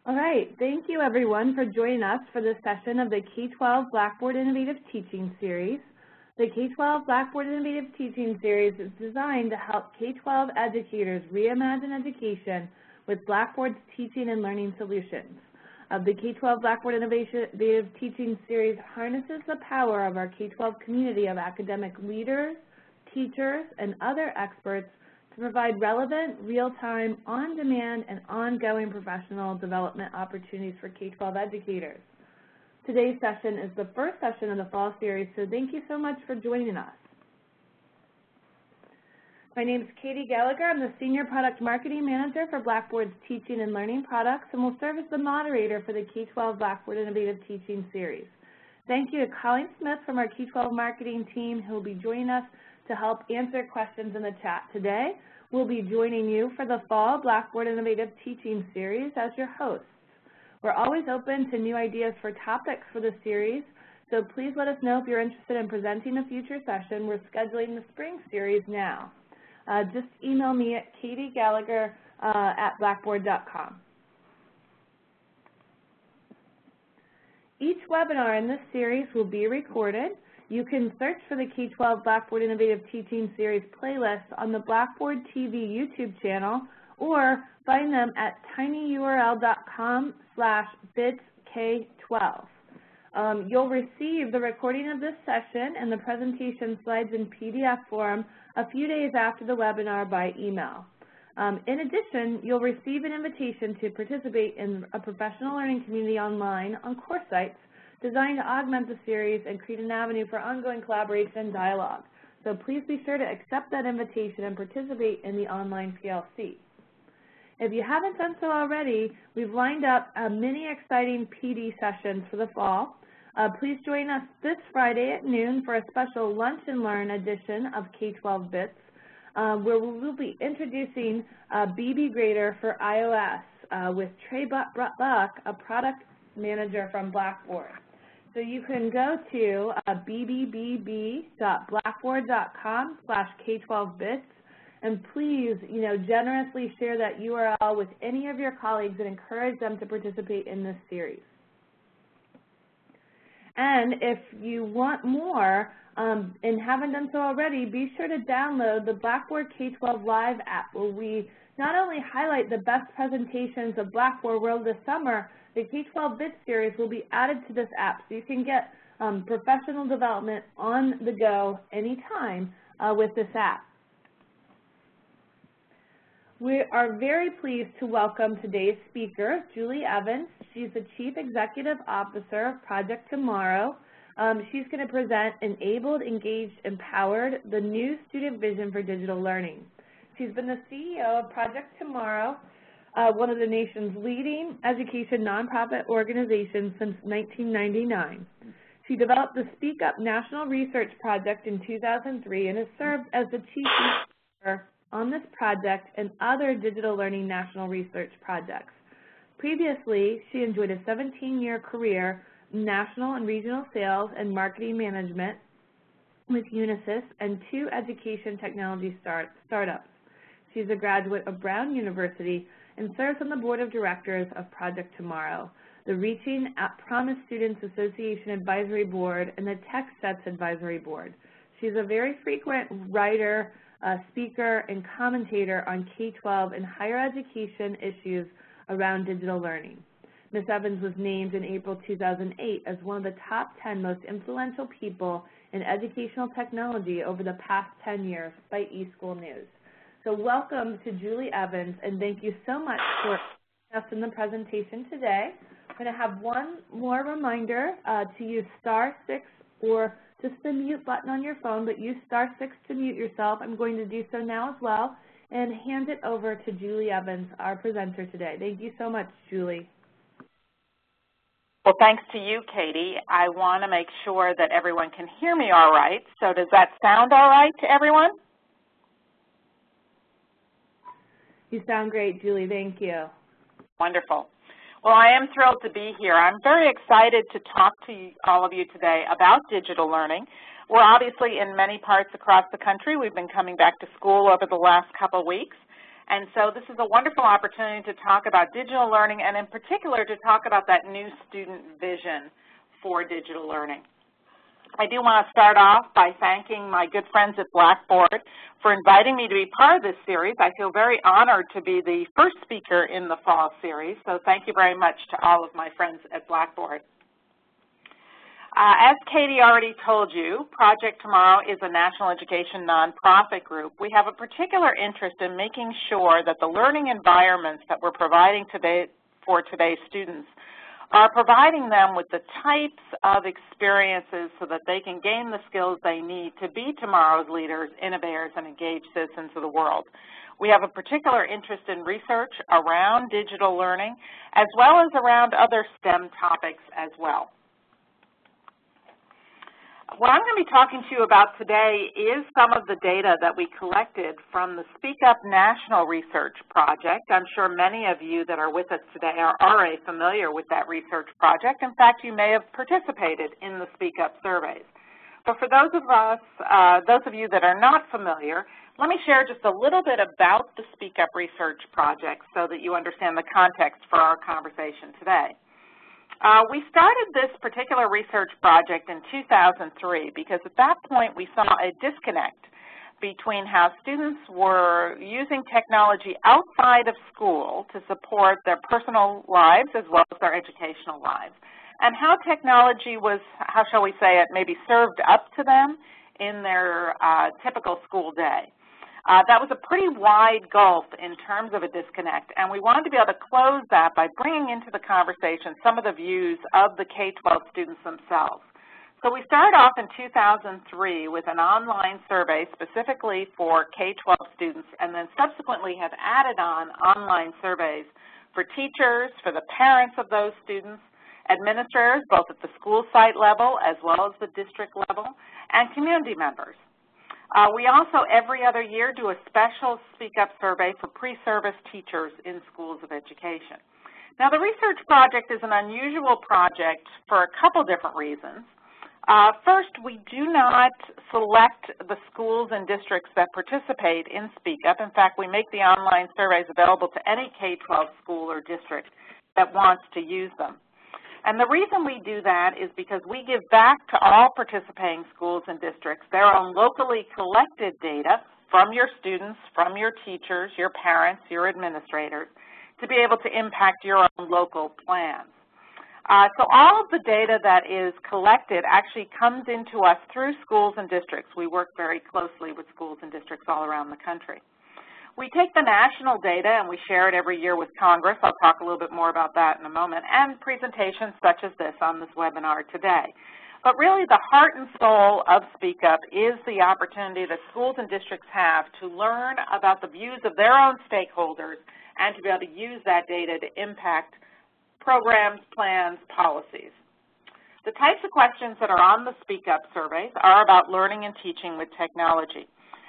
All right, thank you everyone for joining us for this session of the K12 Blackboard Innovative Teaching Series. The K12 Blackboard Innovative Teaching Series is designed to help K12 educators reimagine education with Blackboard's teaching and learning solutions. The K12 Blackboard Innovative Teaching Series harnesses the power of our K12 community of academic leaders, teachers, and other experts to provide relevant, real-time, on-demand, and ongoing professional development opportunities for K12 educators. Today's session is the first session of the fall series, so thank you so much for joining us. My name is Katie Gallagher. I'm the Senior Product Marketing Manager for Blackboard's Teaching and Learning Products, and will serve as the moderator for the K12 Blackboard Innovative Teaching Series. Thank you to Colleen Smith from our K12 marketing team who will be joining us to help answer questions in the chat today. We'll be joining you for the fall Blackboard Innovative Teaching Series as your hosts. We're always open to new ideas for topics for the series, so please let us know if you're interested in presenting a future session. We're scheduling the spring series now. Just email me at katiegallagher@blackboard.com. Each webinar in this series will be recorded. You can search for the K12 Blackboard Innovative Teaching Series playlist on the Blackboard TV YouTube channel, or find them at tinyurl.com/bitsK12. You'll receive the recording of this session and the presentation slides in PDF form a few days after the webinar by email. In addition, you'll receive an invitation to participate in a professional learning community online on course sites designed to augment the series and create an avenue for ongoing collaboration and dialogue. So please be sure to accept that invitation and participate in the online PLC. If you haven't done so already, we've lined up many exciting PD sessions for the fall. Please join us this Friday at noon for a special Lunch and Learn edition of K12 Bits, where we will be introducing BB Grader for iOS with Trey Buck, a product manager from Blackboard. So you can go to bbb.blackboard.com/K12bits, and please, generously share that URL with any of your colleagues and encourage them to participate in this series. And if you want more and haven't done so already, be sure to download the Blackboard K12 Live App, where we not only highlight the best presentations of Blackboard World this summer, the K12 Bits series will be added to this app, so you can get professional development on the go anytime with this app. We are very pleased to welcome today's speaker, Julie Evans. She's the Chief Executive Officer of Project Tomorrow. She's going to present Enabled, Engaged, Empowered, the new student vision for digital learning. She's been the CEO of Project Tomorrow, one of the nation's leading education nonprofit organizations since 1999. She developed the SpeakUp National Research Project in 2003 and has served as the Chief Researcher on this project and other digital learning national research projects. Previously, she enjoyed a 17-year career in national and regional sales and marketing management with Unisys and 2 education technology startups. She's a graduate of Brown University and serves on the board of directors of Project Tomorrow, the Reaching at Promise Students Association Advisory Board, and the TechSets Advisory Board. She's a very frequent writer, speaker, and commentator on K-12 and higher education issues around digital learning. Ms. Evans was named in April 2008 as one of the top 10 most influential people in educational technology over the past 10 years by eSchool News. So welcome to Julie Evans, and thank you so much for joining us in the presentation today. I'm going to have one more reminder to use *6 or just the mute button on your phone, but use *6 to mute yourself. I'm going to do so now as well, and hand it over to Julie Evans, our presenter today. Thank you so much, Julie. Well, thanks to you, Katie. I want to make sure that everyone can hear me all right. So does that sound all right to everyone? You sound great, Julie. Thank you. Wonderful. Well, I am thrilled to be here. I'm very excited to talk to all of you today about digital learning. We're obviously in many parts across the country. We've been coming back to school over the last couple of weeks. And so this is a wonderful opportunity to talk about digital learning and in particular to talk about that new student vision for digital learning. I do want to start off by thanking my good friends at Blackboard for inviting me to be part of this series. I feel very honored to be the first speaker in the fall series, so thank you very much to all of my friends at Blackboard. As Katie already told you, Project Tomorrow is a national education nonprofit group. We have a particular interest in making sure that the learning environments that we're providing today for today's students are providing them with the types of experiences so that they can gain the skills they need to be tomorrow's leaders, innovators, and engaged citizens of the world. We have a particular interest in research around digital learning as well as around other STEM topics as well. What I'm going to be talking to you about today is some of the data that we collected from the SpeakUp National Research Project. I'm sure many of you that are with us today are already familiar with that research project. In fact, you may have participated in the SpeakUp surveys. But for those of you that are not familiar, let me share just a little bit about the SpeakUp Research Project so that you understand the context for our conversation today. We started this particular research project in 2003 because at that point we saw a disconnect between how students were using technology outside of school to support their personal lives as well as their educational lives, and how technology was, how shall we say it, maybe served up to them in their typical school day. That was a pretty wide gulf in terms of a disconnect, and we wanted to be able to close that by bringing into the conversation some of the views of the K-12 students themselves. So we started off in 2003 with an online survey specifically for K-12 students, and then subsequently have added on online surveys for teachers, for the parents of those students, administrators both at the school site level as well as the district level, and community members. We also, every other year, do a special SpeakUp survey for pre-service teachers in schools of education. Now, the research project is an unusual project for a couple different reasons. First, we do not select the schools and districts that participate in SpeakUp. In fact, we make the online surveys available to any K-12 school or district that wants to use them. And the reason we do that is because we give back to all participating schools and districts their own locally collected data from your students, from your teachers, your parents, your administrators, to be able to impact your own local plans. So all of the data that is collected actually comes into us through schools and districts. We work very closely with schools and districts all around the country. We take the national data and we share it every year with Congress. I'll talk a little bit more about that in a moment, and presentations such as this on this webinar today. But really the heart and soul of SpeakUp is the opportunity that schools and districts have to learn about the views of their own stakeholders and to be able to use that data to impact programs, plans, policies. The types of questions that are on the SpeakUp surveys are about learning and teaching with technology.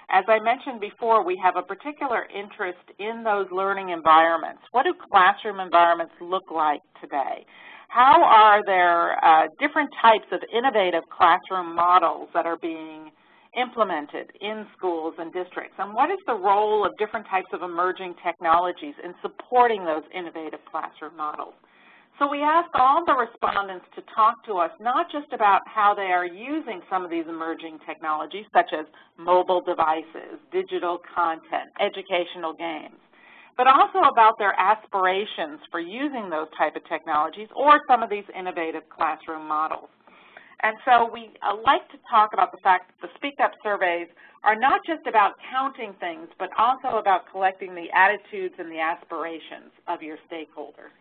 As I mentioned before, we have a particular interest in those learning environments. What do classroom environments look like today? How are there different types of innovative classroom models that are being implemented in schools and districts? And what is the role of different types of emerging technologies in supporting those innovative classroom models? So we ask all the respondents to talk to us not just about how they are using some of these emerging technologies, such as mobile devices, digital content, educational games, but also about their aspirations for using those type of technologies or some of these innovative classroom models. And so we like to talk about the fact that the SpeakUp surveys are not just about counting things, but also about collecting the attitudes and the aspirations of your stakeholders.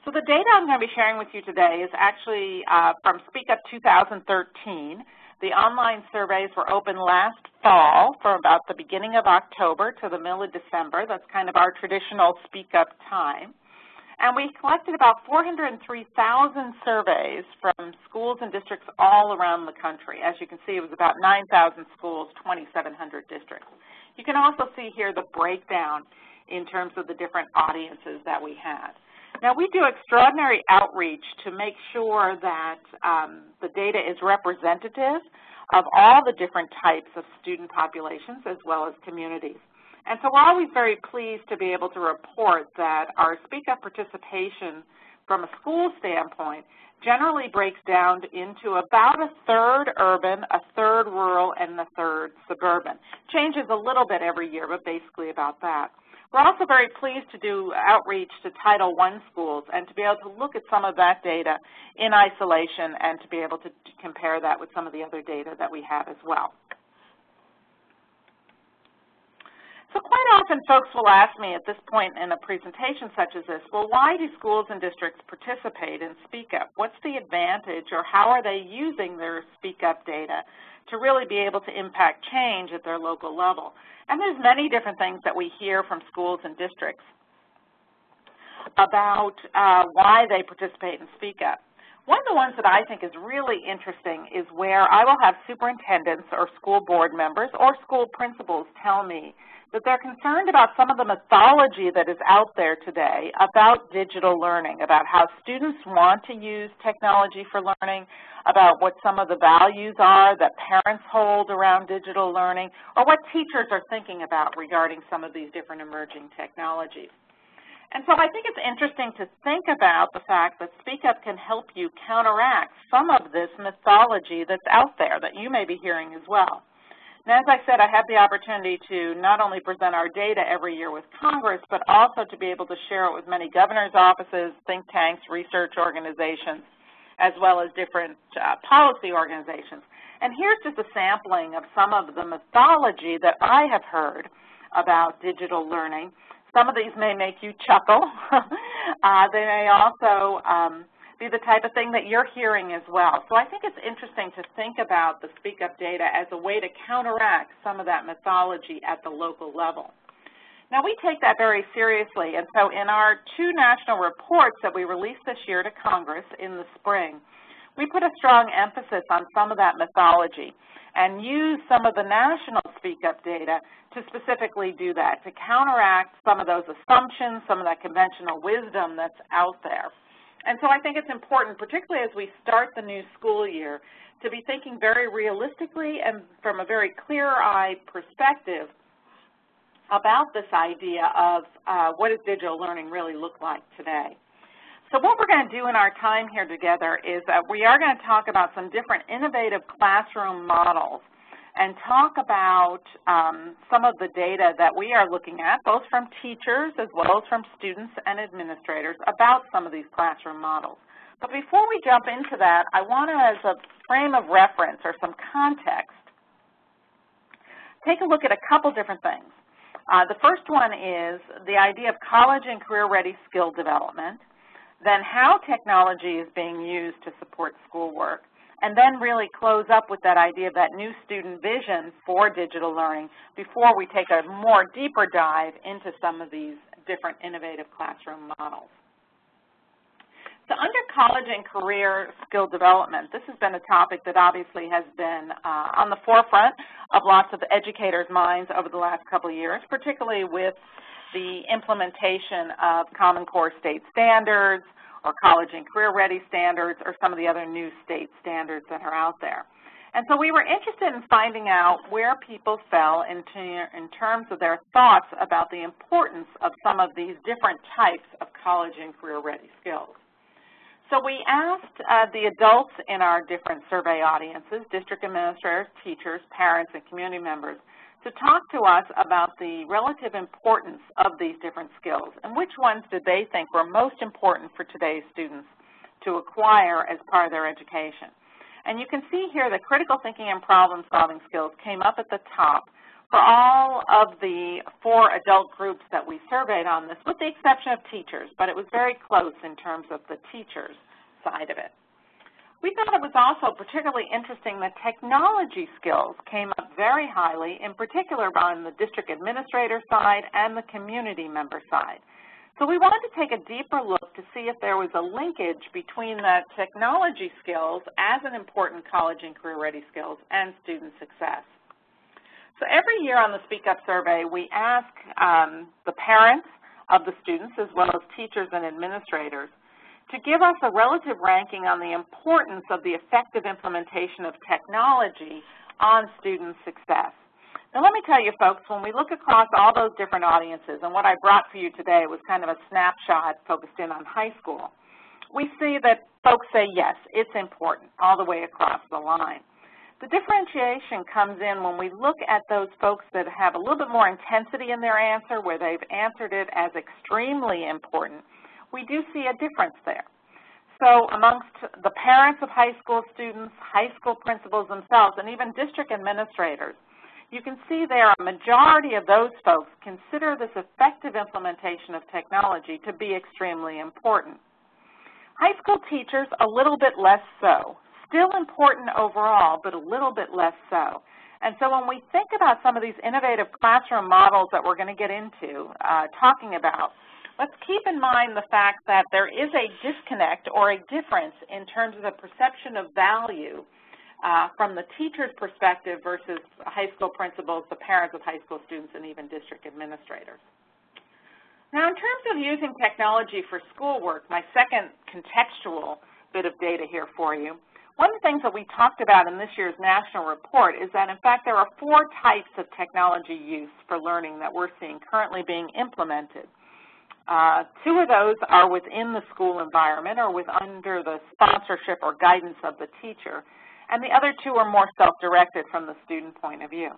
So the data I'm going to be sharing with you today is actually from SpeakUp 2013. The online surveys were open last fall from about the beginning of October to the middle of December. That's kind of our traditional SpeakUp time. And we collected about 403,000 surveys from schools and districts all around the country. As you can see, it was about 9,000 schools, 2,700 districts. You can also see here the breakdown in terms of the different audiences that we had. Now, we do extraordinary outreach to make sure that the data is representative of all the different types of student populations as well as communities. And so we're always very pleased to be able to report that our SpeakUp participation from a school standpoint generally breaks down into about a third urban, a third rural, and a third suburban. Changes a little bit every year, but basically about that. We're also very pleased to do outreach to Title I schools and to be able to look at some of that data in isolation and to be able to compare that with some of the other data that we have as well. So quite often folks will ask me at this point in a presentation such as this, well, why do schools and districts participate in SpeakUp? What's the advantage, or how are they using their SpeakUp data to really be able to impact change at their local level? And there's many different things that we hear from schools and districts about why they participate in SpeakUp. One of the ones that I think is really interesting is where I will have superintendents or school board members or school principals tell me that they're concerned about some of the mythology that is out there today about digital learning, about how students want to use technology for learning, about what some of the values are that parents hold around digital learning, or what teachers are thinking about regarding some of these different emerging technologies. And so I think it's interesting to think about the fact that SpeakUp can help you counteract some of this mythology that's out there that you may be hearing as well. Now, as I said, I have the opportunity to not only present our data every year with Congress, but also to be able to share it with many governor's offices, think tanks, research organizations, as well as different policy organizations. And here's just a sampling of some of the mythology that I have heard about digital learning. Some of these may make you chuckle. They may also be the type of thing that you're hearing as well. So I think it's interesting to think about the SpeakUp data as a way to counteract some of that mythology at the local level. Now, we take that very seriously, and so in our 2 national reports that we released this year to Congress in the spring, we put a strong emphasis on some of that mythology and use some of the national SpeakUp data to specifically do that, to counteract some of those assumptions, some of that conventional wisdom that's out there. And so I think it's important, particularly as we start the new school year, to be thinking very realistically and from a very clear-eyed perspective about this idea of what does digital learning really look like today. So what we're going to do in our time here together is we are going to talk about some different innovative classroom models and talk about some of the data that we are looking at, both from teachers as well as from students and administrators, about some of these classroom models. But before we jump into that, I want to, as a frame of reference or some context, take a look at a couple different things. The first one is the idea of college and career-ready skill development, then how technology is being used to support schoolwork, and then really close up with that idea of that new student vision for digital learning before we take a more deeper dive into some of these different innovative classroom models. So under college and career skill development, this has been a topic that obviously has been on the forefront of lots of educators' minds over the last couple of years, particularly with the implementation of Common Core state standards, or college and career-ready standards, or some of the other new state standards that are out there. And so we were interested in finding out where people fell in terms of their thoughts about the importance of some of these different types of college and career-ready skills. So we asked the adults in our different survey audiences, district administrators, teachers, parents, and community members, to talk to us about the relative importance of these different skills and which ones did they think were most important for today's students to acquire as part of their education. And you can see here that critical thinking and problem-solving skills came up at the top for all of the 4 adult groups that we surveyed on this, with the exception of teachers, but it was very close in terms of the teachers' side of it. We thought it was also particularly interesting that technology skills came up very highly, in particular on the district administrator side and the community member side. So we wanted to take a deeper look to see if there was a linkage between the technology skills as an important college and career-ready skills and student success. So every year on the SpeakUp survey, we ask the parents of the students, as well as teachers and administrators, to give us a relative ranking on the importance of the effective implementation of technology on student success. Now let me tell you folks, when we look across all those different audiences, and what I brought for you today was kind of a snapshot focused in on high school, we see that folks say yes, it's important all the way across the line. The differentiation comes in when we look at those folks that have a little bit more intensity in their answer, where they've answered it as extremely important. We do see a difference there. So amongst the parents of high school students, high school principals themselves, and even district administrators, you can see there a majority of those folks consider this effective implementation of technology to be extremely important. High school teachers, a little bit less so. Still important overall, but a little bit less so. And so when we think about some of these innovative classroom models that we're going to get into talking about, let's keep in mind the fact that there is a disconnect or a difference in terms of the perception of value from the teacher's perspective versus high school principals, the parents of high school students, and even district administrators. Now, in terms of using technology for schoolwork, my second contextual bit of data here for you, one of the things that we talked about in this year's national report is that, in fact, there are 4 types of technology use for learning that we're seeing currently being implemented. 2 of those are within the school environment or under the sponsorship or guidance of the teacher, and the other 2 are more self-directed from the student point of view.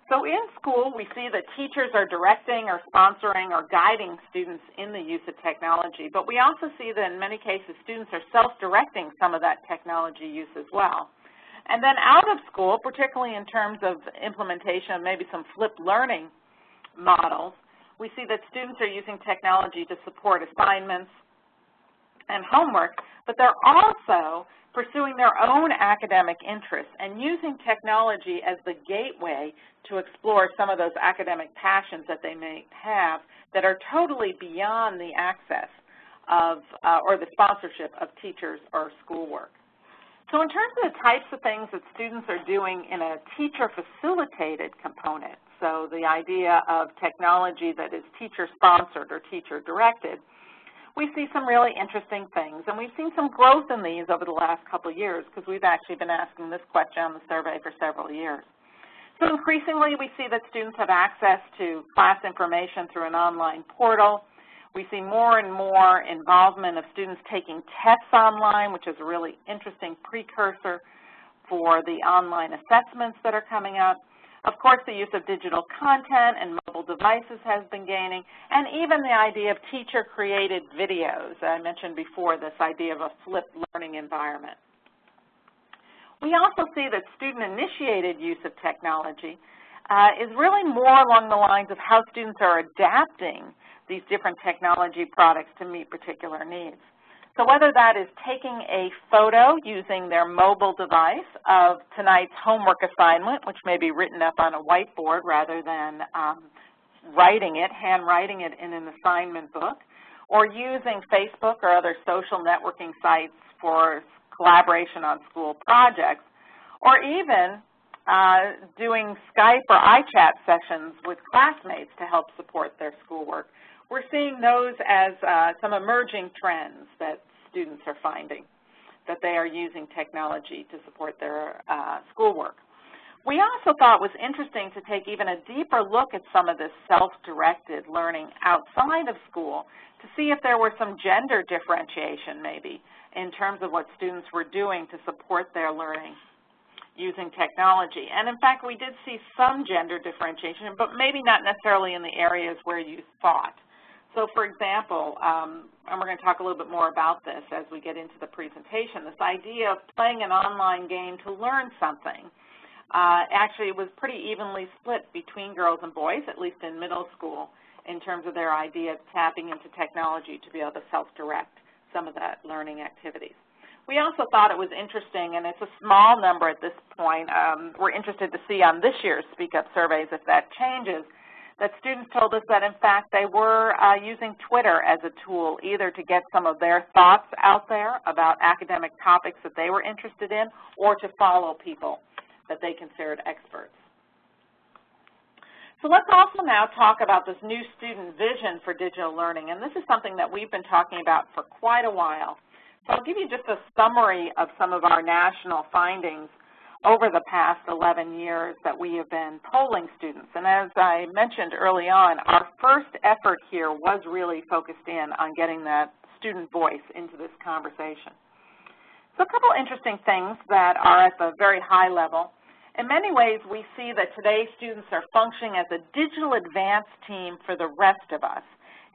So in school, we see that teachers are directing or sponsoring or guiding students in the use of technology, but we also see that in many cases students are self-directing some of that technology use as well. And then out of school, particularly in terms of implementation of maybe some flipped learning models, we see that students are using technology to support assignments and homework, but they're also pursuing their own academic interests and using technology as the gateway to explore some of those academic passions that they may have that are totally beyond the access of or the sponsorship of teachers or schoolwork. So in terms of the types of things that students are doing in a teacher-facilitated component, so the idea of technology that is teacher-sponsored or teacher-directed, we see some really interesting things, and we've seen some growth in these over the last couple of years because we've actually been asking this question on the survey for several years. So increasingly, we see that students have access to class information through an online portal. We see more and more involvement of students taking tests online, which is a really interesting precursor for the online assessments that are coming up. Of course, the use of digital content and mobile devices has been gaining, and even the idea of teacher-created videos. I mentioned before this idea of a flipped learning environment. We also see that student-initiated use of technology is really more along the lines of how students are adapting these different technology products to meet particular needs. So whether that is taking a photo using their mobile device of tonight's homework assignment, which may be written up on a whiteboard rather than handwriting it in an assignment book, or using Facebook or other social networking sites for collaboration on school projects, or even doing Skype or iChat sessions with classmates to help support their schoolwork. We're seeing those as some emerging trends that students are finding, that they are using technology to support their schoolwork. We also thought it was interesting to take even a deeper look at some of this self-directed learning outside of school to see if there were some gender differentiation maybe in terms of what students were doing to support their learning using technology. And in fact, we did see some gender differentiation, but maybe not necessarily in the areas where you thought. So for example, and we're going to talk a little bit more about this as we get into the presentation, this idea of playing an online game to learn something actually was pretty evenly split between girls and boys, at least in middle school, in terms of their idea of tapping into technology to be able to self-direct some of that learning activities. We also thought it was interesting, and it's a small number at this point. We're interested to see on this year's SpeakUp surveys if that changes, that students told us that, in fact, they were using Twitter as a tool either to get some of their thoughts out there about academic topics that they were interested in or to follow people that they considered experts. So let's also now talk about this new student vision for digital learning, and this is something that we've been talking about for quite a while. So I'll give you just a summary of some of our national findings over the past 11 years that we have been polling students. And as I mentioned early on, our first effort here was really focused in on getting that student voice into this conversation. So a couple interesting things that are at the very high level. In many ways, we see that today's students are functioning as a digital advance team for the rest of us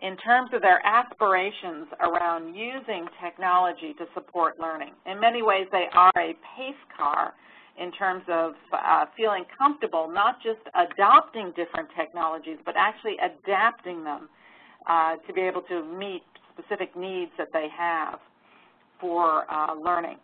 in terms of their aspirations around using technology to support learning. In many ways, they are a pace car in terms of feeling comfortable not just adopting different technologies, but actually adapting them to be able to meet specific needs that they have for learning.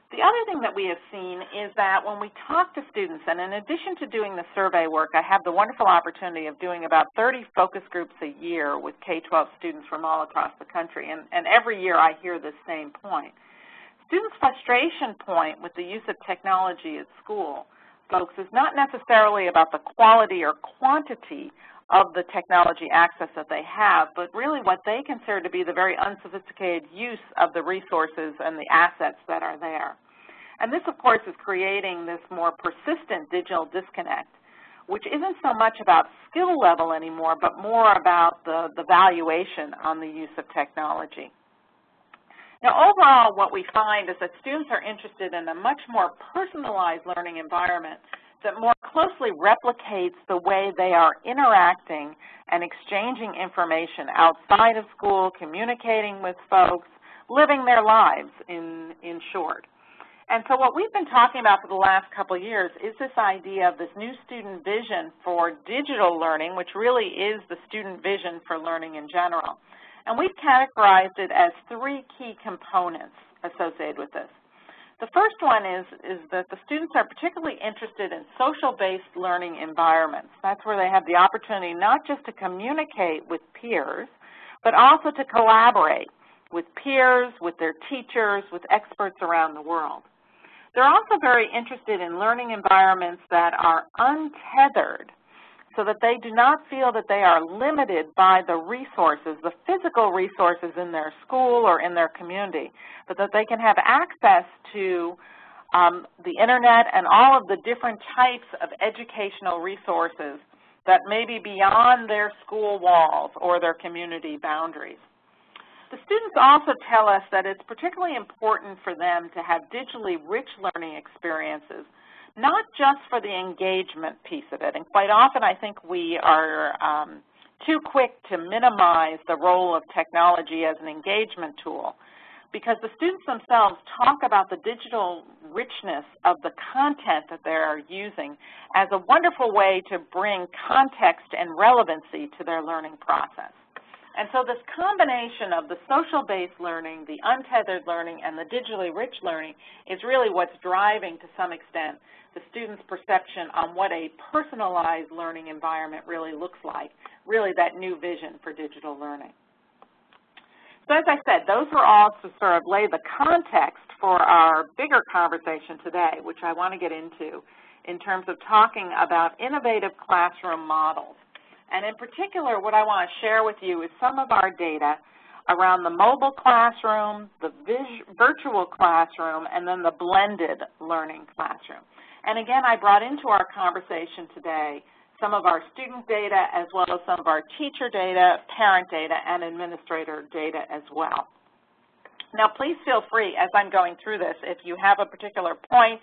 The other thing that we have seen is that when we talk to students, and in addition to doing the survey work, I have the wonderful opportunity of doing about 30 focus groups a year with K-12 students from all across the country, and every year I hear this same point. Students' frustration point with the use of technology at school, folks, is not necessarily about the quality or quantity of the technology access that they have, but really what they consider to be the very unsophisticated use of the resources and the assets that are there. And this, of course, is creating this more persistent digital disconnect, which isn't so much about skill level anymore, but more about the valuation on the use of technology. Now, overall, what we find is that students are interested in a much more personalized learning environment that more closely replicates the way they are interacting and exchanging information outside of school, communicating with folks, living their lives in short. And so what we've been talking about for the last couple of years is this idea of this new student vision for digital learning, which really is the student vision for learning in general. And we've categorized it as three key components associated with this. The first one is that the students are particularly interested in social-based learning environments. That's where they have the opportunity not just to communicate with peers, but also to collaborate with peers, with their teachers, with experts around the world. They're also very interested in learning environments that are untethered, so that they do not feel that they are limited by the resources, the physical resources in their school or in their community, but that they can have access to the internet and all of the different types of educational resources that may be beyond their school walls or their community boundaries. The students also tell us that it's particularly important for them to have digitally rich learning experiences, not just for the engagement piece of it. And quite often I think we are too quick to minimize the role of technology as an engagement tool, because the students themselves talk about the digital richness of the content that they're using as a wonderful way to bring context and relevancy to their learning process. And so this combination of the social-based learning, the untethered learning, and the digitally rich learning is really what's driving, to some extent, the student's perception on what a personalized learning environment really looks like, really that new vision for digital learning. So as I said, those were all to sort of lay the context for our bigger conversation today, which I want to get into in terms of talking about innovative classroom models. And in particular, what I want to share with you is some of our data around the mobile classroom, the virtual classroom, and then the blended learning classroom. And again, I brought into our conversation today some of our student data as well as some of our teacher data, parent data, and administrator data as well. Now, please feel free, as I'm going through this, if you have a particular point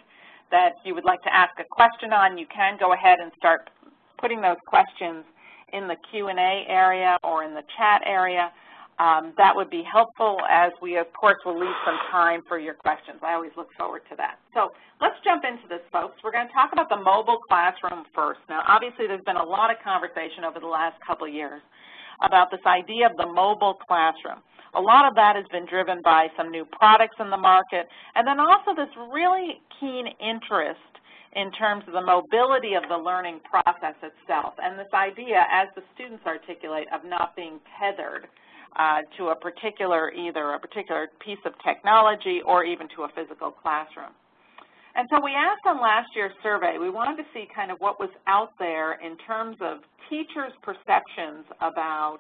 that you would like to ask a question on, you can go ahead and start putting those questions in the Q&A area or in the chat area. That would be helpful, as we, of course, will leave some time for your questions. I always look forward to that. So let's jump into this, folks. We're going to talk about the mobile classroom first. Now, obviously, there's been a lot of conversation over the last couple of years about this idea of the mobile classroom. A lot of that has been driven by some new products in the market, and then also this really keen interest in terms of the mobility of the learning process itself, and this idea, as the students articulate, of not being tethered to a particular, either a particular piece of technology or even to a physical classroom. And so we asked on last year's survey, we wanted to see kind of what was out there in terms of teachers' perceptions about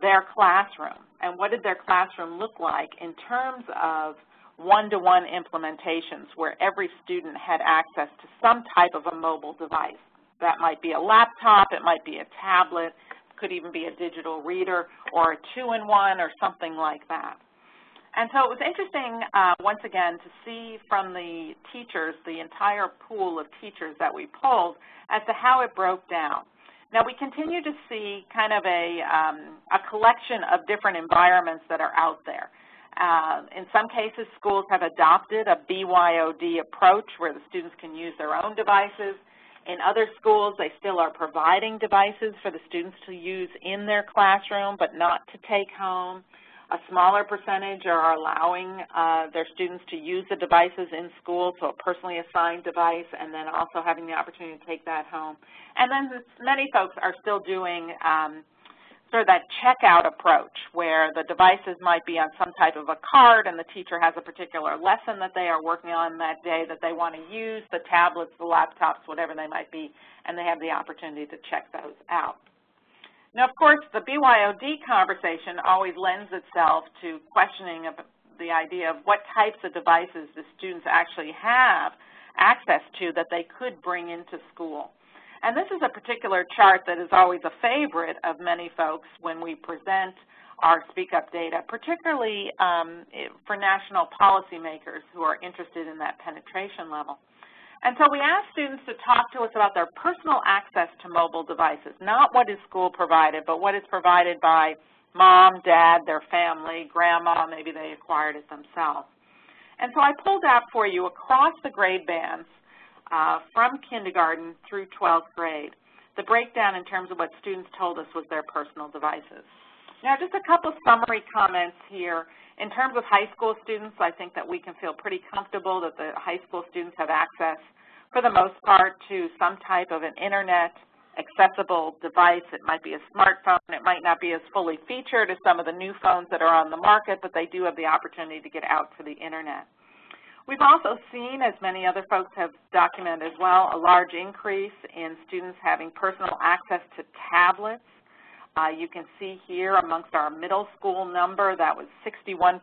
their classroom, and what did their classroom look like in terms of one-to-one implementations where every student had access to some type of a mobile device. That might be a laptop, it might be a tablet, could even be a digital reader or a two-in-one or something like that. And so it was interesting, once again, to see from the teachers, the entire pool of teachers that we polled, as to how it broke down. Now, we continue to see kind of a collection of different environments that are out there. In some cases, schools have adopted a BYOD approach where the students can use their own devices. In other schools, they still are providing devices for the students to use in their classroom, but not to take home. A smaller percentage are allowing their students to use the devices in school, so a personally assigned device, and then also having the opportunity to take that home. And then many folks are still doing sort of that checkout approach where the devices might be on some type of a card and the teacher has a particular lesson that they are working on that day that they want to use, the tablets, the laptops, whatever they might be, and they have the opportunity to check those out. Now, of course, the BYOD conversation always lends itself to questioning of the idea of what types of devices the students actually have access to that they could bring into school. And this is a particular chart that is always a favorite of many folks when we present our SpeakUp data, particularly for national policymakers who are interested in that penetration level. And so we ask students to talk to us about their personal access to mobile devices, not what is school provided, but what is provided by mom, dad, their family, grandma, maybe they acquired it themselves. And so I pulled out for you across the grade bands from kindergarten through 12th grade, the breakdown in terms of what students told us was their personal devices. Now, just a couple summary comments here. In terms of high school students, I think that we can feel pretty comfortable that the high school students have access, for the most part, to some type of an internet accessible device. It might be a smartphone. It might not be as fully featured as some of the new phones that are on the market, but they do have the opportunity to get out to the internet. We've also seen, as many other folks have documented as well, a large increase in students having personal access to tablets. You can see here amongst our middle school number, that was 61%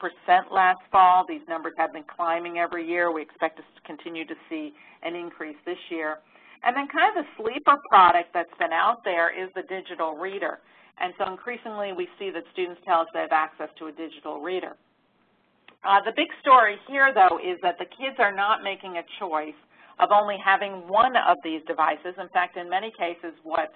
last fall. These numbers have been climbing every year. We expect to continue to see an increase this year. And then kind of the sleeper product that's been out there is the digital reader. And so increasingly we see that students tell us they have access to a digital reader. The big story here, though, is that the kids are not making a choice of only having one of these devices. In fact, in many cases, what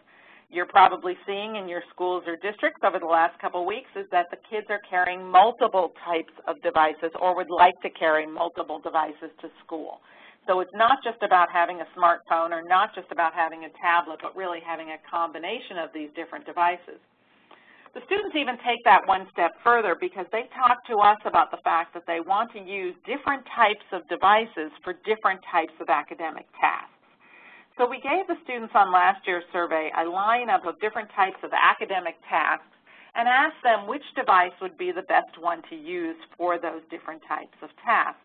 you're probably seeing in your schools or districts over the last couple of weeks is that the kids are carrying multiple types of devices or would like to carry multiple devices to school. So it's not just about having a smartphone or not just about having a tablet, but really having a combination of these different devices. The students even take that one step further because they talk to us about the fact that they want to use different types of devices for different types of academic tasks. So we gave the students on last year's survey a lineup of different types of academic tasks and asked them which device would be the best one to use for those different types of tasks.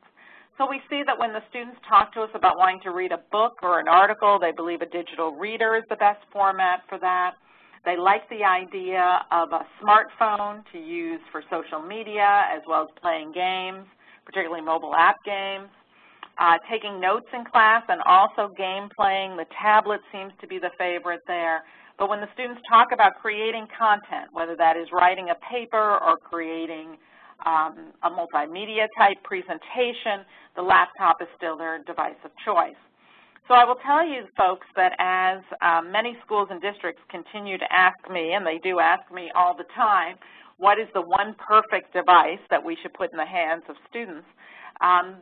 So we see that when the students talk to us about wanting to read a book or an article, they believe a digital reader is the best format for that. They like the idea of a smartphone to use for social media as well as playing games, particularly mobile app games. Taking notes in class and also game playing, the tablet seems to be the favorite there. But when the students talk about creating content, whether that is writing a paper or creating a multimedia type presentation, the laptop is still their device of choice. So I will tell you, folks, that as many schools and districts continue to ask me, and they do ask me all the time, what is the one perfect device that we should put in the hands of students,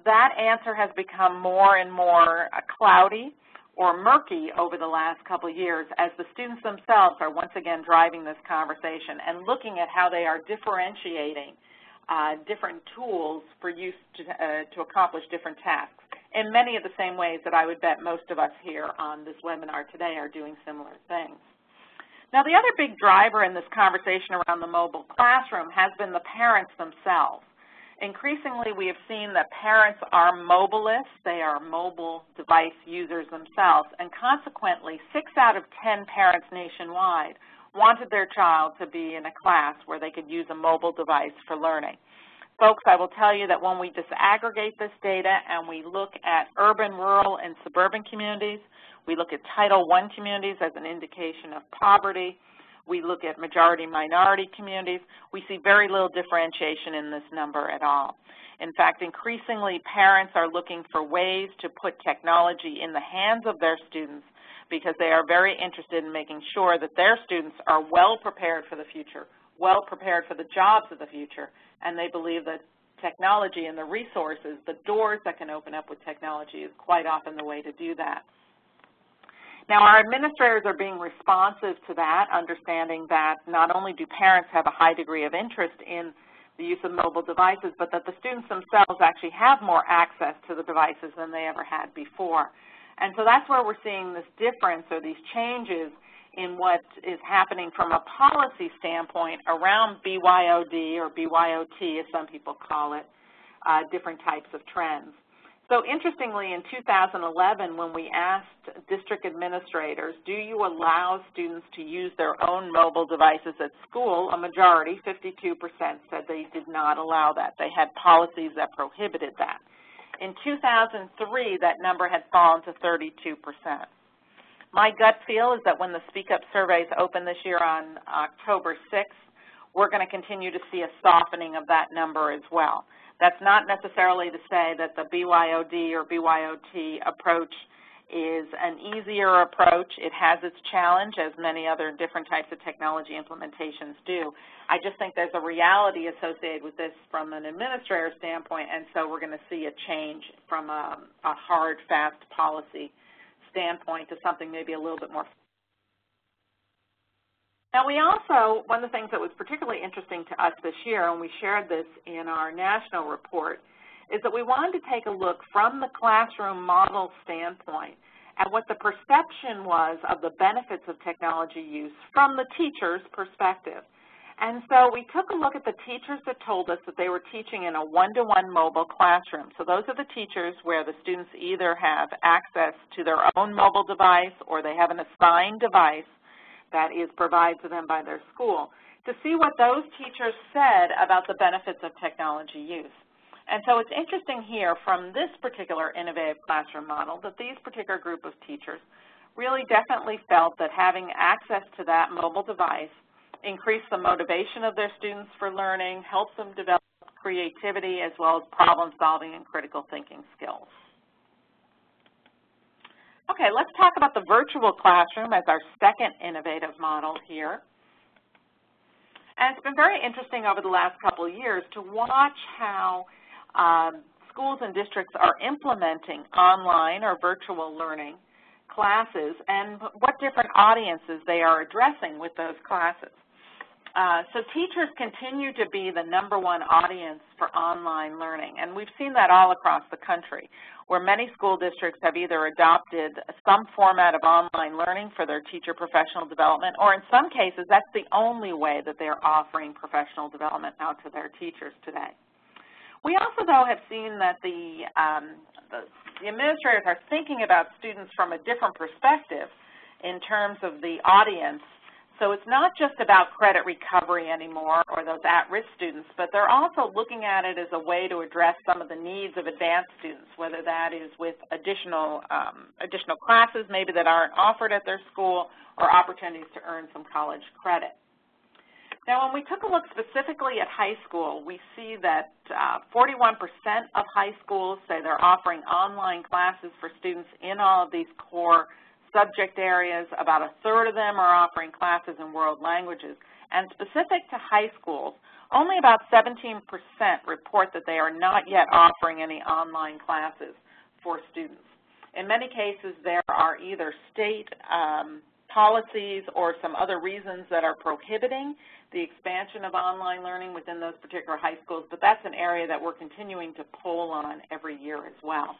that answer has become more and more cloudy or murky over the last couple of years as the students themselves are once again driving this conversation and looking at how they are differentiating different tools for use to accomplish different tasks in many of the same ways that I would bet most of us here on this webinar today are doing similar things. Now, the other big driver in this conversation around the mobile classroom has been the parents themselves. Increasingly, we have seen that parents are mobilists. They are mobile device users themselves, and consequently, 6 out of 10 parents nationwide wanted their child to be in a class where they could use a mobile device for learning. Folks, I will tell you that when we disaggregate this data and we look at urban, rural, and suburban communities, we look at Title I communities as an indication of poverty, we look at majority-minority communities, we see very little differentiation in this number at all. In fact, increasingly parents are looking for ways to put technology in the hands of their students because they are very interested in making sure that their students are well prepared for the future, well prepared for the jobs of the future, and they believe that technology and the resources, the doors that can open up with technology is quite often the way to do that. Now, our administrators are being responsive to that, understanding that not only do parents have a high degree of interest in the use of mobile devices, but that the students themselves actually have more access to the devices than they ever had before. And so that's where we're seeing this difference or these changes in what is happening from a policy standpoint around BYOD or BYOT, as some people call it, different types of trends. So interestingly, in 2011, when we asked district administrators, do you allow students to use their own mobile devices at school, a majority, 52%, said they did not allow that. They had policies that prohibited that. In 2003, that number had fallen to 32%. My gut feel is that when the SpeakUp surveys open this year on October 6th, we're going to continue to see a softening of that number as well. That's not necessarily to say that the BYOD or BYOT approach is an easier approach. It has its challenge, as many other different types of technology implementations do. I just think there's a reality associated with this from an administrator standpoint, and so we're going to see a change from a hard, fast policy standpoint to something maybe a little bit more. Now, we also, one of the things that was particularly interesting to us this year, and we shared this in our national report, is that we wanted to take a look from the classroom model standpoint at what the perception was of the benefits of technology use from the teacher's perspective. And so we took a look at the teachers that told us that they were teaching in a one-to-one mobile classroom. So those are the teachers where the students either have access to their own mobile device or they have an assigned device that is provided to them by their school, to see what those teachers said about the benefits of technology use. And so it's interesting here from this particular innovative classroom model that these particular group of teachers really definitely felt that having access to that mobile device increased the motivation of their students for learning, helps them develop creativity as well as problem solving and critical thinking skills. Okay, let's talk about the virtual classroom as our second innovative model here. And it's been very interesting over the last couple of years to watch how schools and districts are implementing online or virtual learning classes and what different audiences they are addressing with those classes. So teachers continue to be the #1 audience for online learning, and we've seen that all across the country, where many school districts have either adopted some format of online learning for their teacher professional development, or in some cases, that's the only way that they're offering professional development out to their teachers today. We also, though, have seen that the administrators are thinking about students from a different perspective in terms of the audience. So it's not just about credit recovery anymore or those at-risk students, but they're also looking at it as a way to address some of the needs of advanced students, whether that is with additional classes maybe that aren't offered at their school or opportunities to earn some college credit. Now, when we took a look specifically at high school, we see that 41% of high schools say they're offering online classes for students in all of these core subject areas. About a third of them are offering classes in world languages. And specific to high schools, only about 17% report that they are not yet offering any online classes for students. In many cases, there are either state policies or some other reasons that are prohibiting the expansion of online learning within those particular high schools, but that's an area that we're continuing to poll on every year as well.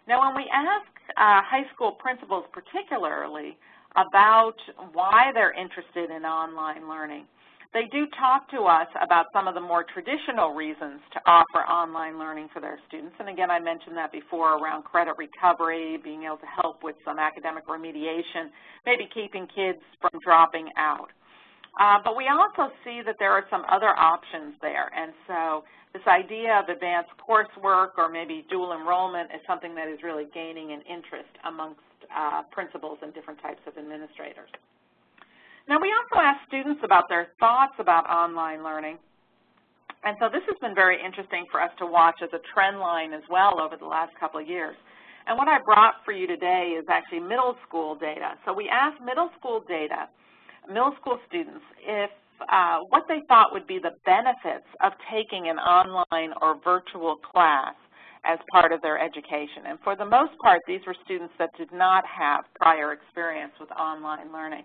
Now, when we ask high school principals particularly about why they're interested in online learning, they do talk to us about some of the more traditional reasons to offer online learning for their students. And again, I mentioned that before around credit recovery, being able to help with some academic remediation, maybe keeping kids from dropping out. But we also see that there are some other options there, and so this idea of advanced coursework or maybe dual enrollment is something that is really gaining an interest amongst principals and different types of administrators. Now, we also asked students about their thoughts about online learning, and so this has been very interesting for us to watch as a trend line as well over the last couple of years. And what I brought for you today is actually middle school data. So we asked middle school students if what they thought would be the benefits of taking an online or virtual class as part of their education. And for the most part, these were students that did not have prior experience with online learning.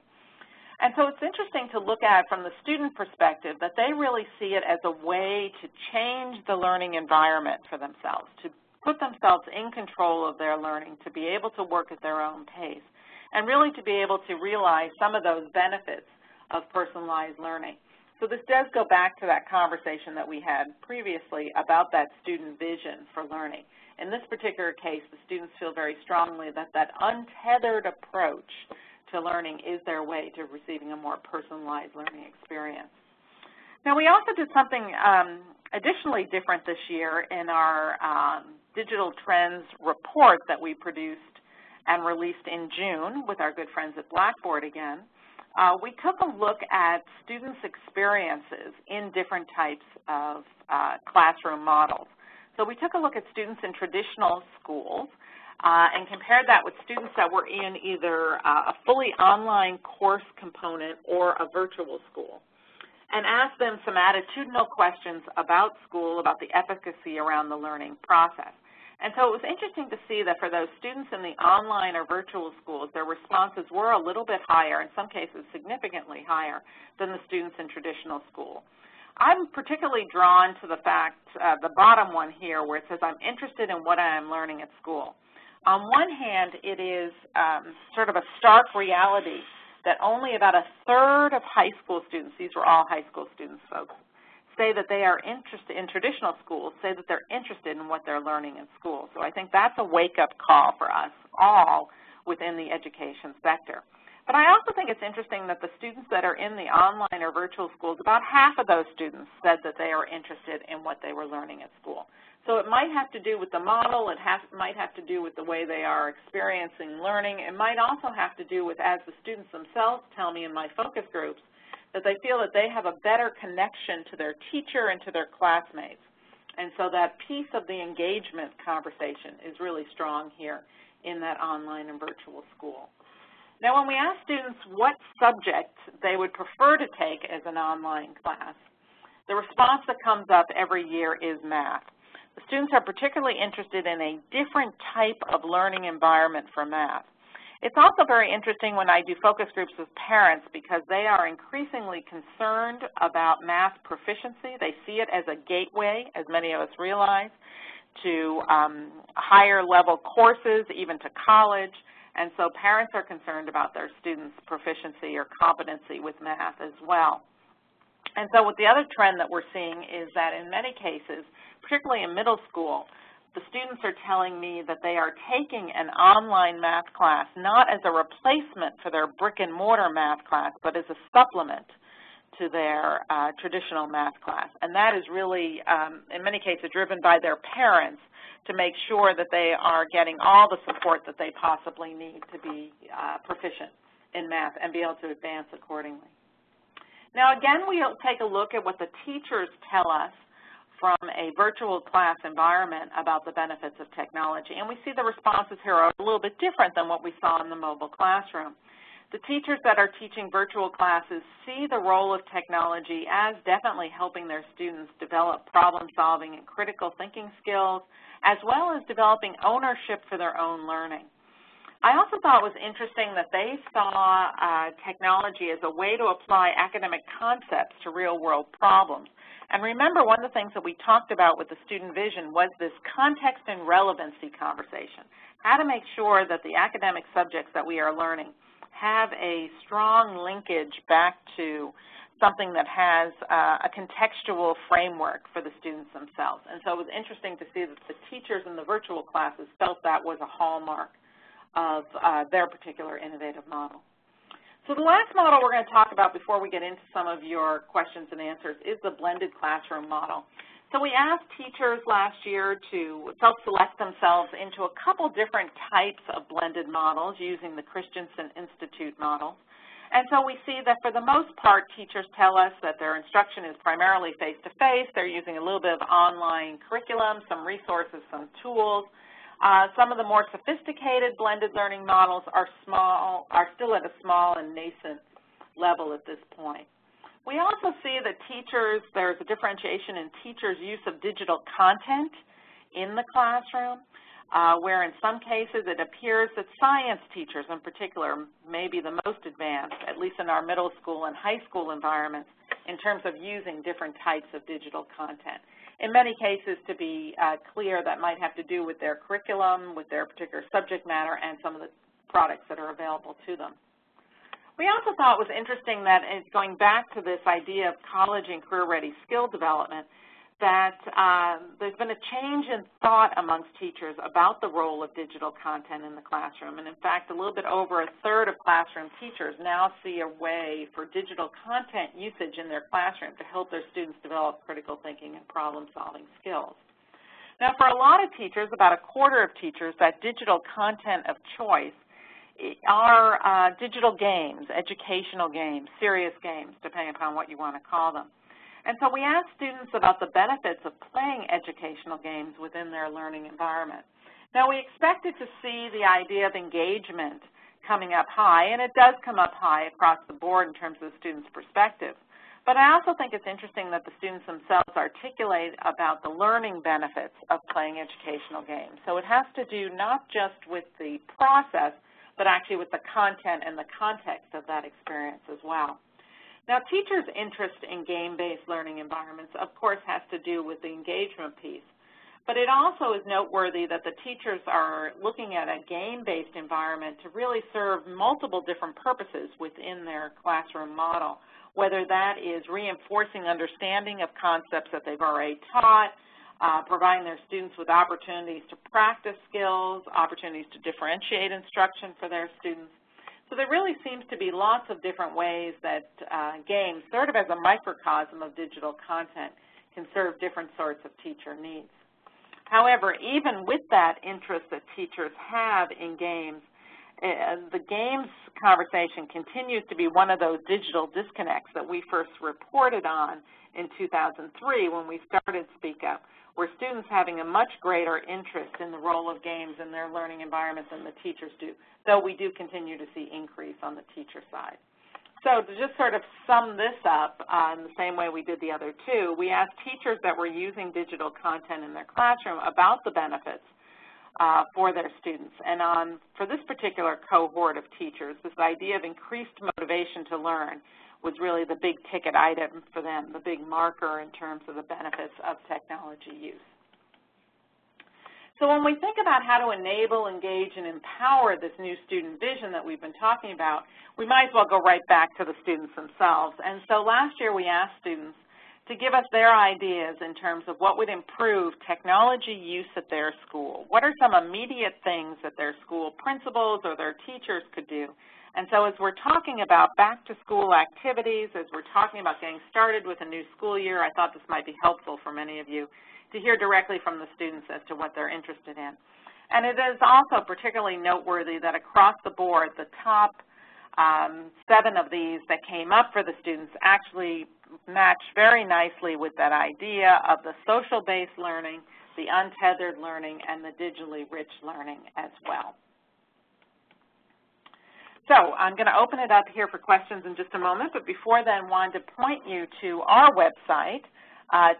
And so it's interesting to look at from the student perspective that they really see it as a way to change the learning environment for themselves, to put themselves in control of their learning, to be able to work at their own pace, and really to be able to realize some of those benefits of personalized learning. So this does go back to that conversation that we had previously about that student vision for learning. In this particular case, the students feel very strongly that that untethered approach to learning is their way to receiving a more personalized learning experience. Now, we also did something additionally different this year in our digital trends report that we produced and released in June with our good friends at Blackboard again. We took a look at students' experiences in different types of classroom models. So we took a look at students in traditional schools and compared that with students that were in either a fully online course component or a virtual school, and asked them some attitudinal questions about school, about the efficacy around the learning process. And so it was interesting to see that for those students in the online or virtual schools, their responses were a little bit higher, in some cases significantly higher, than the students in traditional school. I'm particularly drawn to the fact, the bottom one here, where it says, I'm interested in what I am learning at school. On one hand, it is sort of a stark reality that only about a third of high school students, these were all high school students, folks, say that they are interested in traditional schools, say that they're interested in what they're learning in school. So I think that's a wake-up call for us all within the education sector. But I also think it's interesting that the students that are in the online or virtual schools, about half of those students said that they are interested in what they were learning at school. So it might have to do with the model, it might have to do with the way they are experiencing learning, it might also have to do with, as the students themselves tell me in my focus groups, that they feel that they have a better connection to their teacher and to their classmates. And so that piece of the engagement conversation is really strong here in that online and virtual school. Now, when we ask students what subject they would prefer to take as an online class, the response that comes up every year is math. The students are particularly interested in a different type of learning environment for math. It's also very interesting when I do focus groups with parents because they are increasingly concerned about math proficiency. They see it as a gateway, as many of us realize, to higher level courses, even to college. And so parents are concerned about their students' proficiency or competency with math as well. And so with the other trend that we're seeing is that in many cases, particularly in middle school, the students are telling me that they are taking an online math class not as a replacement for their brick and mortar math class, but as a supplement to their traditional math class. And that is really, in many cases, driven by their parents to make sure that they are getting all the support that they possibly need to be proficient in math and be able to advance accordingly. Now, again, we'll take a look at what the teachers tell us from a virtual class environment about the benefits of technology. And we see the responses here are a little bit different than what we saw in the mobile classroom. The teachers that are teaching virtual classes see the role of technology as definitely helping their students develop problem-solving and critical thinking skills, as well as developing ownership for their own learning. I also thought it was interesting that they saw technology as a way to apply academic concepts to real-world problems. And remember, one of the things that we talked about with the student vision was this context and relevancy conversation, how to make sure that the academic subjects that we are learning have a strong linkage back to something that has a contextual framework for the students themselves. And so it was interesting to see that the teachers in the virtual classes felt that was a hallmark of their particular innovative model. So the last model we're going to talk about before we get into some of your questions and answers is the blended classroom model. So we asked teachers last year to self-select themselves into a couple different types of blended models using the Christensen Institute model. And so we see that for the most part, teachers tell us that their instruction is primarily face-to-face. They're using a little bit of online curriculum, some resources, some tools. Some of the more sophisticated blended learning models are still at a small and nascent level at this point. We also see that there's a differentiation in teachers' use of digital content in the classroom, where in some cases it appears that science teachers in particular may be the most advanced, at least in our middle school and high school environments, in terms of using different types of digital content. In many cases, to be clear, that might have to do with their curriculum, with their particular subject matter, and some of the products that are available to them. We also thought it was interesting that, going back to this idea of college and career-ready skill development, that there's been a change in thought amongst teachers about the role of digital content in the classroom. And in fact, a little bit over a third of classroom teachers now see a way for digital content usage in their classroom to help their students develop critical thinking and problem-solving skills. Now, for a lot of teachers, about a quarter of teachers, that digital content of choice are digital games, educational games, serious games, depending upon what you want to call them. And so we asked students about the benefits of playing educational games within their learning environment. Now, we expected to see the idea of engagement coming up high, and it does come up high across the board in terms of the students' perspective. But I also think it's interesting that the students themselves articulate about the learning benefits of playing educational games. So it has to do not just with the process, but actually with the content and the context of that experience as well. Now, teachers' interest in game-based learning environments, of course, has to do with the engagement piece. But it also is noteworthy that the teachers are looking at a game-based environment to really serve multiple different purposes within their classroom model, whether that is reinforcing understanding of concepts that they've already taught, providing their students with opportunities to practice skills, opportunities to differentiate instruction for their students. So there really seems to be lots of different ways that games, sort of as a microcosm of digital content, can serve different sorts of teacher needs. However, even with that interest that teachers have in games, the games conversation continues to be one of those digital disconnects that we first reported on in 2003 when we started SpeakUp, where students having a much greater interest in the role of games in their learning environment than the teachers do, though we do continue to see increase on the teacher side. So to just sort of sum this up in the same way we did the other two, we asked teachers that were using digital content in their classroom about the benefits for their students. And for this particular cohort of teachers, this idea of increased motivation to learn was really the big ticket item for them, the big marker in terms of the benefits of technology use. So when we think about how to enable, engage, and empower this new student vision that we've been talking about, we might as well go right back to the students themselves. And so last year we asked students to give us their ideas in terms of what would improve technology use at their school. What are some immediate things that their school principals or their teachers could do? And so as we're talking about back-to-school activities, as we're talking about getting started with a new school year, I thought this might be helpful for many of you to hear directly from the students as to what they're interested in. And it is also particularly noteworthy that across the board, the top 7 of these that came up for the students actually match very nicely with that idea of the social-based learning, the untethered learning, and the digitally rich learning as well. So I'm going to open it up here for questions in just a moment, but before then, wanted to point you to our website,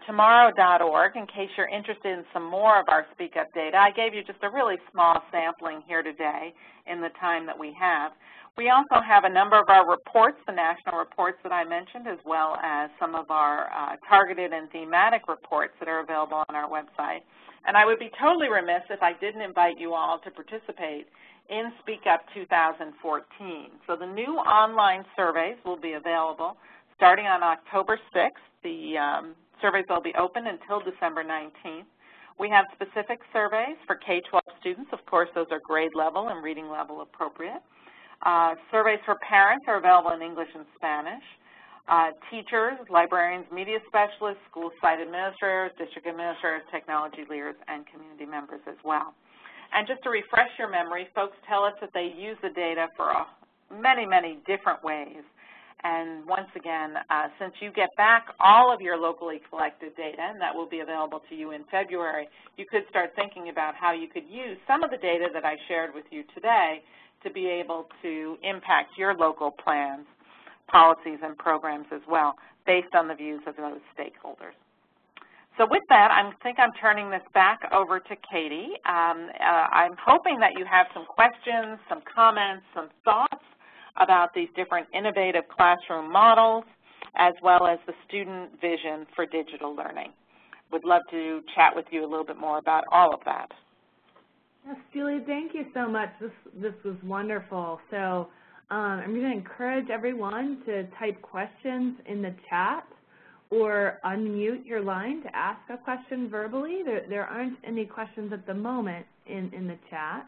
tomorrow.org, in case you're interested in some more of our SpeakUp data. I gave you just a really small sampling here today in the time that we have. We also have a number of our reports, the national reports that I mentioned, as well as some of our targeted and thematic reports that are available on our website. And I would be totally remiss if I didn't invite you all to participate in SpeakUp 2014. So the new online surveys will be available starting on October 6th. The surveys will be open until December 19th. We have specific surveys for K12 students. Of course, those are grade level and reading level appropriate. Surveys for parents are available in English and Spanish. Teachers, librarians, media specialists, school site administrators, district administrators, technology leaders, and community members as well. And just to refresh your memory, folks tell us that they use the data for many, many different ways. And once again, since you get back all of your locally collected data, and that will be available to you in February, you could start thinking about how you could use some of the data that I shared with you today to be able to impact your local plans, policies, and programs as well, based on the views of those stakeholders. So with that, I think I'm turning this back over to Katie. I'm hoping that you have some questions, some comments, some thoughts about these different innovative classroom models, as well as the student vision for digital learning. Would love to chat with you a little bit more about all of that. Yes, Julie, thank you so much. This was wonderful. So I'm going to encourage everyone to type questions in the chat or unmute your line to ask a question verbally. There aren't any questions at the moment in the chat.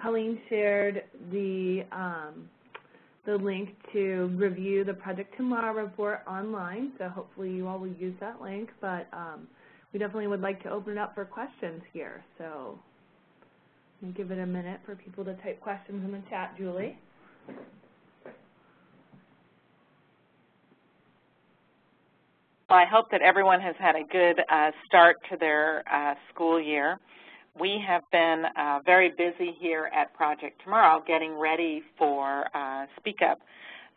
Colleen shared the link to review the Project Tomorrow report online, so hopefully you all will use that link, but we definitely would like to open it up for questions here. So let me give it a minute for people to type questions in the chat, Julie. Well, I hope that everyone has had a good start to their school year. We have been very busy here at Project Tomorrow getting ready for SpeakUp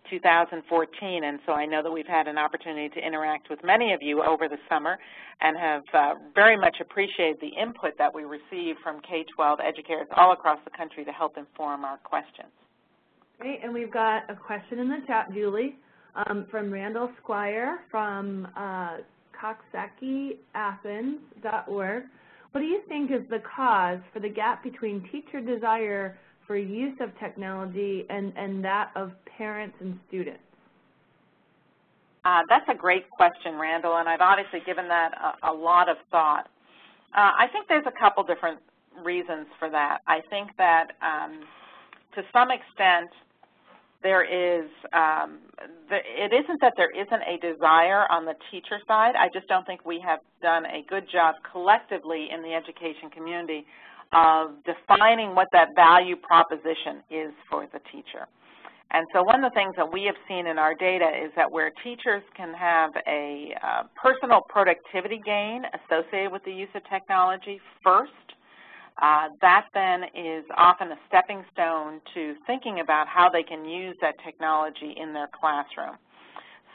2014, and so I know that we've had an opportunity to interact with many of you over the summer and have very much appreciated the input that we receive from K12 educators all across the country to help inform our questions. Great, and we've got a question in the chat, Julie, from Randall Squire from coxsackiathens.org. What do you think is the cause for the gap between teacher desire for use of technology and that of parents and students? That's a great question, Randall, and I've obviously given that a lot of thought. I think there's a couple different reasons for that. I think that to some extent there is, it isn't that there isn't a desire on the teacher side. I just don't think we have done a good job collectively in the education community of defining what that value proposition is for the teacher. And so one of the things that we have seen in our data is that where teachers can have a personal productivity gain associated with the use of technology first, that then is often a stepping stone to thinking about how they can use that technology in their classroom.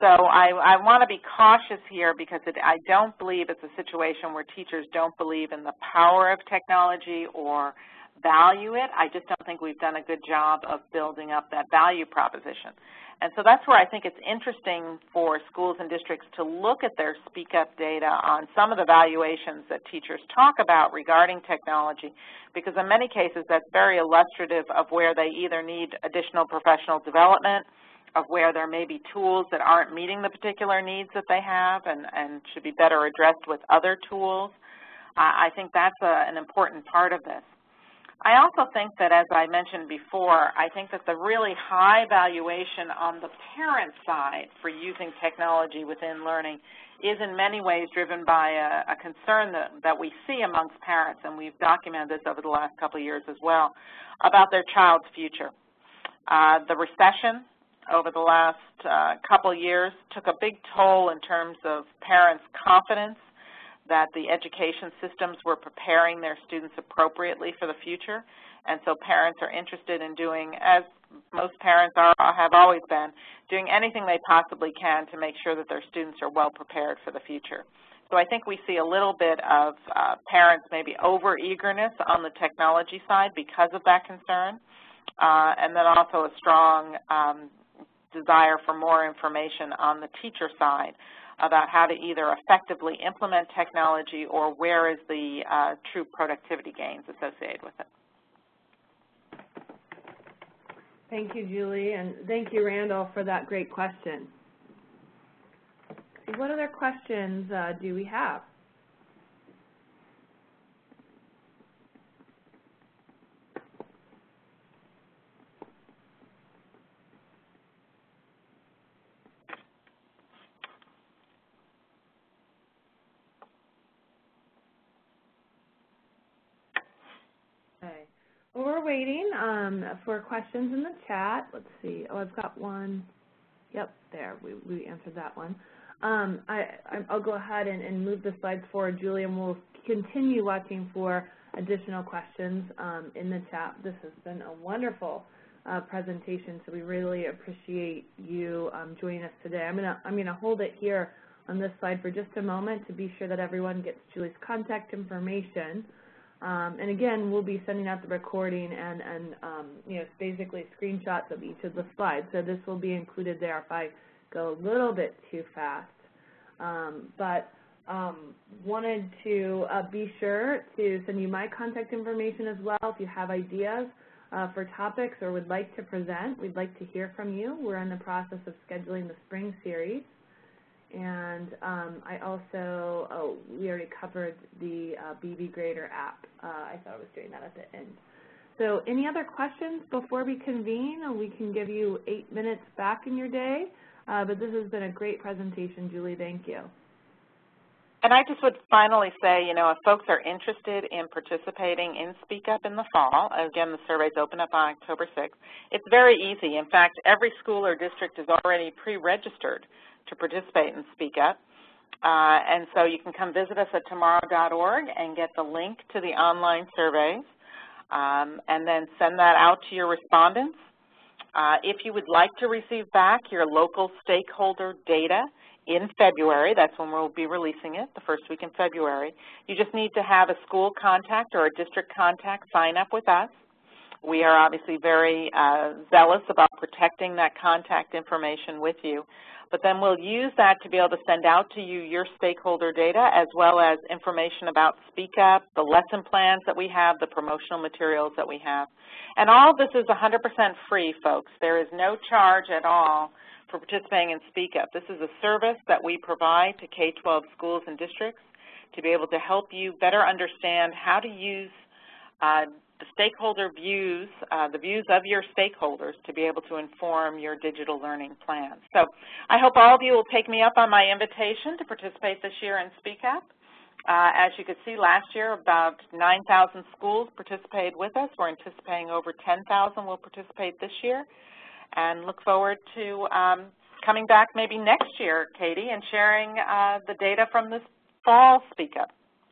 So I want to be cautious here because I don't believe it's a situation where teachers don't believe in the power of technology or value it. I just don't think we've done a good job of building up that value proposition. And so that's where I think it's interesting for schools and districts to look at their SpeakUp data on some of the valuations that teachers talk about regarding technology, because in many cases that's very illustrative of where they either need additional professional development, of where there may be tools that aren't meeting the particular needs that they have and should be better addressed with other tools. I think that's an important part of this. I also think that, as I mentioned before, I think that the really high valuation on the parent side for using technology within learning is in many ways driven by a concern that we see amongst parents, and we've documented this over the last couple of years as well, about their child's future. The recession over the last couple of years took a big toll in terms of parents' confidence that the education systems were preparing their students appropriately for the future. And so parents are interested in doing, as most parents have always been, doing anything they possibly can to make sure that their students are well prepared for the future. So I think we see a little bit of parents maybe over-eagerness on the technology side because of that concern, and then also a strong desire for more information on the teacher side about how to either effectively implement technology or where is the true productivity gains associated with it. Thank you, Julie, and thank you, Randall, for that great question. What other questions do we have? waiting for questions in the chat, let's see. Oh, I've got one. Yep, there, we answered that one. I'll go ahead and move the slides forward, Julie, and we'll continue watching for additional questions in the chat. This has been a wonderful presentation, so we really appreciate you joining us today. I'm gonna hold it here on this slide for just a moment to be sure that everyone gets Julie's contact information. And again, we'll be sending out the recording and you know, basically screenshots of each of the slides. So this will be included there if I go a little bit too fast. Wanted to be sure to send you my contact information as well. If you have ideas for topics or would like to present, we'd like to hear from you. We're in the process of scheduling the spring series. And I also, we already covered the BB Grader app. I thought I was doing that at the end. So any other questions before we convene? We can give you 8 minutes back in your day. But this has been a great presentation, Julie. Thank you. And I just would finally say, you know, if folks are interested in participating in SpeakUp in the fall, again, the surveys open up on October 6th, it's very easy. In fact, every school or district is already pre-registered to participate in SpeakUp. And so you can come visit us at tomorrow.org and get the link to the online surveys and then send that out to your respondents. If you would like to receive back your local stakeholder data in February, that's when we'll be releasing it, the first week in February, you just need to have a school contact or a district contact sign up with us. We are obviously very zealous about protecting that contact information with you. But then we'll use that to be able to send out to you your stakeholder data as well as information about SpeakUp, the lesson plans that we have, the promotional materials that we have. And all of this is 100% free, folks. There is no charge at all for participating in SpeakUp. This is a service that we provide to K-12 schools and districts to be able to help you better understand how to use the stakeholder views, the views of your stakeholders to be able to inform your digital learning plans. So I hope all of you will take me up on my invitation to participate this year in SpeakUp. As you could see, last year about 9,000 schools participated with us. We're anticipating over 10,000 will participate this year, and look forward to coming back maybe next year, Katie, and sharing the data from this fall SpeakUp.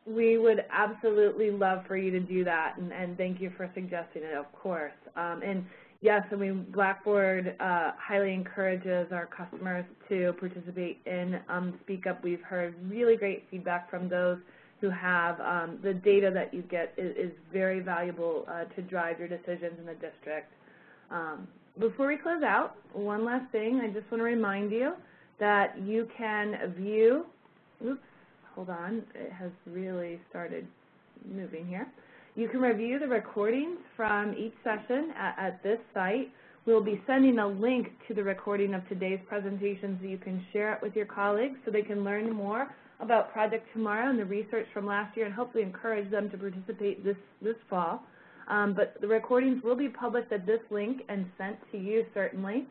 We would absolutely love for you to do that, and thank you for suggesting it, of course. And yes, I mean, Blackboard highly encourages our customers to participate in SpeakUp. We've heard really great feedback from those who have. The data that you get is very valuable to drive your decisions in the district. Before we close out, one last thing. I just want to remind you that you can view, oops, hold on, it has really started moving here. You can review the recordings from each session at this site. We'll be sending a link to the recording of today's presentation so you can share it with your colleagues so they can learn more about Project Tomorrow and the research from last year and hopefully encourage them to participate this fall. But the recordings will be published at this link and sent to you certainly.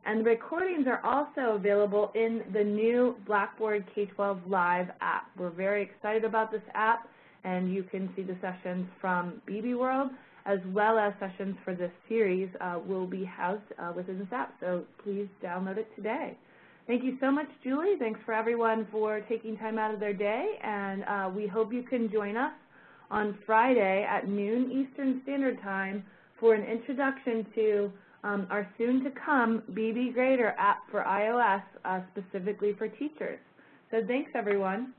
And the recordings are also available in the new Blackboard K12 Live App. We're very excited about this app, and you can see the sessions from BB World as well as sessions for this series will be housed within this app. So please download it today. Thank you so much, Julie. Thanks for everyone for taking time out of their day, and we hope you can join us on Friday at noon Eastern Standard Time for an introduction to our soon-to-come BB Grader app for iOS specifically for teachers. So thanks, everyone.